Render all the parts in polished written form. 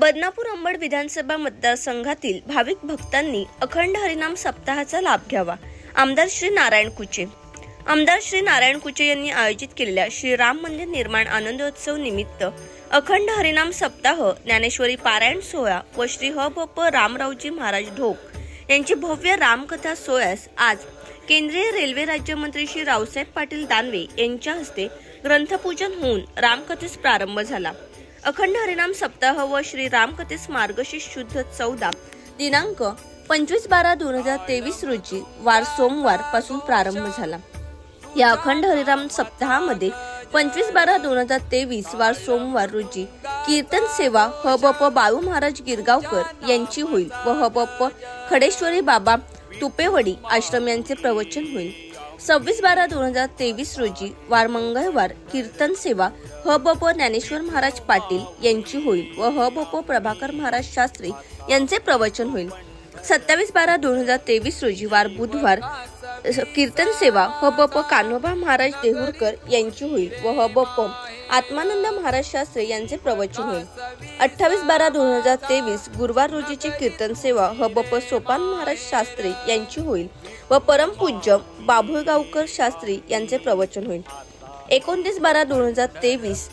बदनापूर अंबड विधानसभा मतदारसंघातील भाविक भक्तांनी अखंड हरिनाम सप्ताहाचा लाभ घ्यावा। आमदार श्री नारायण कुचे यांनी आयोजित केलेल्या श्री राम मंदिर निर्माण आनंदोत्सव निमित्त अखंड हरिनाम सप्ताह, ज्ञानेश्वरी पारायण सोहळा व श्री ह.भ.प. रामरावजी महाराज ढोक यांची भव्य रामकथा सोहळ्यास आज केंद्रीय रेल्वे राज्यमंत्री श्री रावसाहेब पाटील दानवे यांच्या हस्ते ग्रंथपूजन होऊन रामकथेस प्रारंभ झाला। अखंड हरिनाम सप्ताह व श्री रामकथेस मार्गशीर्ष शुद्ध 14 दिनांक 25/12/2023 रोजी वार सोमवार पासून प्रारंभ झाला। या अखंड हरिनाम सप्ताहामध्ये 25/12/2023 वार सोमवार रोजी कीर्तन सेवा ह.भ.प. बाळू महाराज गिरगावकर यांची होईल व ह.भ.प. खडेश्वरी बाबा तुपेवडी आश्रम यांचे प्रवचन होईल। 26/12/2023 रोजी वार मंगळवार कीर्तन सेवा ह.भ.प. ज्ञानेश्वर महाराज पाटील यांची होईल व ह.भ.प. प्रभाकर महाराज शास्त्री यांचे प्रवचन होईल। 27/12/2023 रोजी वार बुधवार कीर्तन सेवा ह.भ.प. कान्होबा महाराज देहुरकर यांची होईल व ह.भ.प. आत्मानंद महाराज शास्त्री यांचे प्रवचन होईल। 28/12/2023 गुरुवार रोजीची कीर्तन सेवा ह.भ.प. सोपान महाराज शास्त्री यांची होईल व परमपूज्य बाभुळगावकर शास्त्री यांचे प्रवचन होईल। 29/12/2023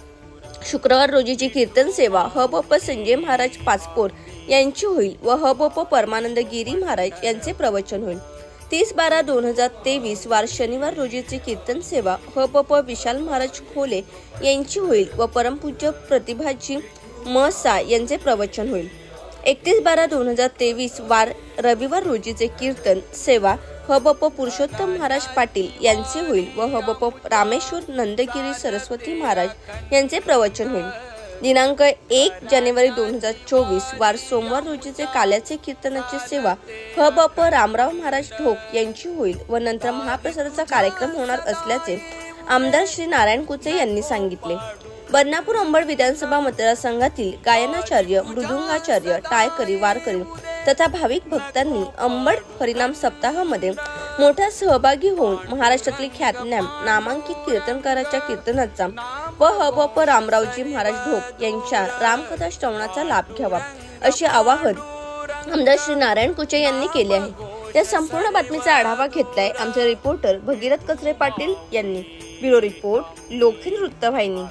शुक्रवार रोजीची कीर्तन सेवा ह.भ.प. संजय महाराज पाचपोर यांची होईल व ह.भ.प. परमानंद गिरी महाराज यांचे प्रवचन होईल। 30/12/2023 वार शनिवार रोजीची कीर्तन सेवा ह.भ.प. विशाल महाराज खोले यांची होईल व परमपूज्य प्रतिभाजी मसा यांचे प्रवचन होईल। 31/12/2023 वार रविवार रोजीचे कीर्तन सेवा ह.भ.प. पुरुषोत्तम महाराज पाटील यांचे होईल व ह.भ.प. रामेश्वर नंदगिरी सरस्वती महाराज यांचे प्रवचन होईल। दिनांक 1 जानेवारी 2024 वार सोमवार रोजीचे काल्याचे कीर्तनाची सेवा ह.भ.प. रामराव महाराज ढोक यांची होईल व नंतर महाप्रसादाचा कार्यक्रम होणार असल्याचे आमदार श्री नारायण कुचे यांनी सांगितले। बदनापूर अंबड विधानसभा मतदारसंघातील गायनाचार्य, मृदुंगाचार्य, टाळकरी, वारकरी तथा भाविक भक्तांनी अंबड हरिनाम सप्ताहामध्ये मोठा सहभागी होऊन महाराष्ट्रातील ख्यातनाम नामांकित कीर्तनकाराच्या कीर्तनाचा व ह.भ.प. रामरावजी महाराज ढोक यांच्या रामकथा श्रवणाचा लाभ घ्यावा असे आवाहन आमदार श्री नारायण कुचे यांनी केले आहे। या संपूर्ण बातमीचा आढावा घेतलाय आमचे रिपोर्टर भगीरथ कचरे पाटील यांनी। ब्युरो रिपोर्ट, लोकहित वृत्तवाहिनी।